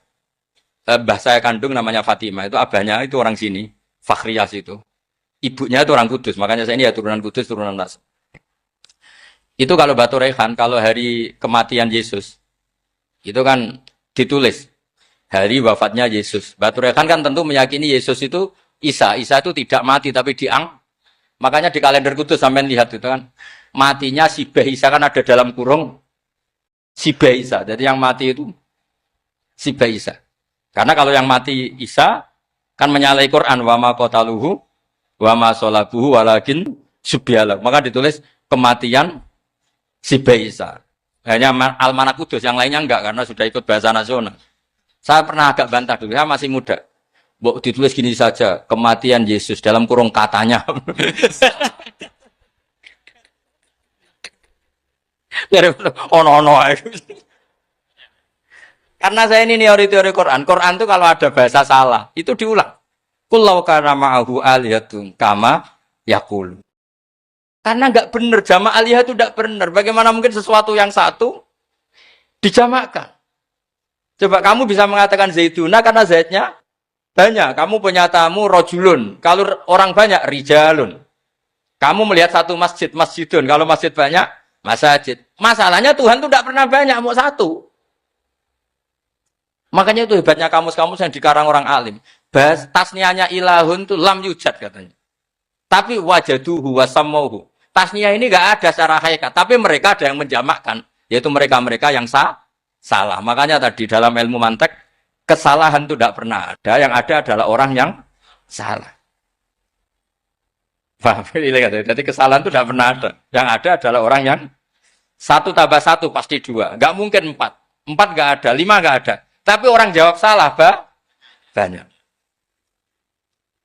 mbah saya kandung namanya Fatimah, itu abahnya itu orang sini, Fakhriyas itu. Ibunya itu orang Kudus, makanya saya ini ya turunan Kudus, turunan Nas. Itu kalau Batu Rehan, kalau hari kematian Yesus, itu kan ditulis hari wafatnya Yesus. Batu Rehan kan tentu meyakini Yesus itu Isa itu tidak mati tapi makanya di kalender Kudus sampean lihat itu kan, matinya Sibeh Isa kan ada dalam kurung Sibeh Isa. Jadi yang mati itu Sibeh Isa. Karena kalau yang mati Isa kan menyalahi Quran, wa ma qataluhu wa ma salabuhu walakin subyalah. Maka ditulis kematian Sibeh Isa. Hanya Almanak Kudus, yang lainnya enggak karena sudah ikut bahasa nasional. Saya pernah agak bantah dulu, saya masih muda. Mbok ditulis gini saja, kematian Yesus dalam kurung katanya. Ono-ono. Karena saya ini teori Quran. Quran itu kalau ada bahasa salah, itu diulang. Qul law kana ma'ahu alihatun kama yaqul. Karena enggak benar, jamak alihah itu enggak benar. Bagaimana mungkin sesuatu yang satu dijamakkan? Coba kamu bisa mengatakan Zaiduna karena Zaidnya banyak. Kamu punya tamu rojulun. Kalau orang banyak, rijalun. Kamu melihat satu masjid, masjidun. Kalau masjid banyak, masjid. Masalahnya Tuhan itu tidak pernah banyak, mau satu. Makanya itu hebatnya kamus-kamus yang dikarang orang alim. Tasnianya ilahun itu lam yujad katanya. Tapi wajaduhu wasamauhu. Tasniah ini enggak ada secara hakikat. Tapi mereka ada yang menjamakkan. Yaitu mereka-mereka yang salah. Makanya tadi dalam ilmu mantek, kesalahan itu tidak pernah ada. Yang ada adalah orang yang salah. Jadi kesalahan itu tidak pernah ada. Yang ada adalah orang yang satu tambah satu pasti dua. Nggak mungkin empat. Empat nggak ada, lima nggak ada. Tapi orang jawab salah, banyak.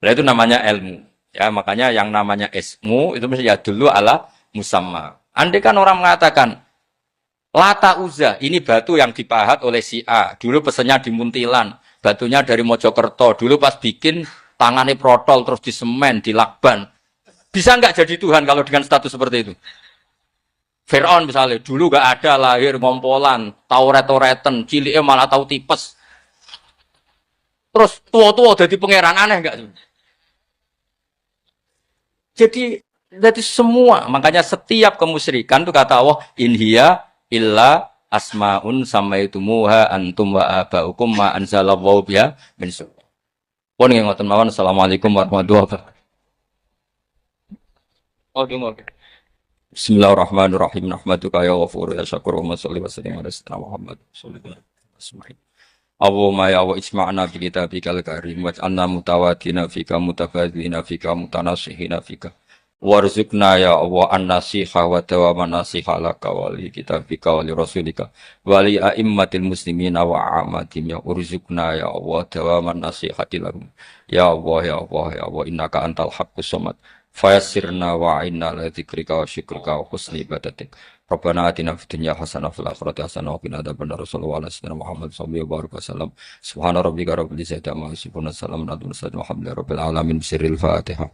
Nah, itu namanya ilmu. Ya, makanya yang namanya ismu itu mesti ya dulu ala musamma. Andai kan orang mengatakan Lata Uzza, ini batu yang dipahat oleh si A. Dulu pesennya di Muntilan, batunya dari Mojokerto. Dulu pas bikin tangannya protol terus disemen, dilakban. Bisa nggak jadi Tuhan kalau dengan status seperti itu? Fir'aun misalnya, dulu nggak ada lahir ngompolan, tahu retoreten, ciliknya malah tahu tipes. Terus tua-tua jadi pangeran aneh nggak? Jadi semua, makanya setiap kemusyrikan itu kata Allah, inhiya illa asmaun samaitumuha antum wa abaukum ma anzalallahu biha min sultan. Pun nggih ngoten mawon. Assalamualaikum warahmatullahi wabarakatuh. Oke. Bismillahirrahmanirrahim. Nahmaduka ya ghafur ya syakur wa sholli wa sallim ala sayyidina Muhammad sallallahu alaihi wasallam. Allahumma ya wa isma'na bi kitabikal karim waj'alna mutawatina fika mutabadzina fika mutanasihina fika. Warzuqna ya Allah an-nasiha wa dawaman nasiha laka wa li kitabika wa li rasulika wa li a'immatil muslimina wa a'amatihim ya urzuqna ya Allah dawaman nasihati lahum ya Allah innaka antal haqqus samad fayassirna wa a'inna ala dzikrika wa syukrika wa husni ibadatik Rabbana atina fid dunya hasanah wa fil akhirati hasanah wa qina adzabannar sallallahu alaihi wasallam Muhammad sallallahu alaihi wasallam subhana rabbika rabbil izzati amma yasifun salamun alal mursalin walhamdulillahi rabbil alamin sirril fatihah.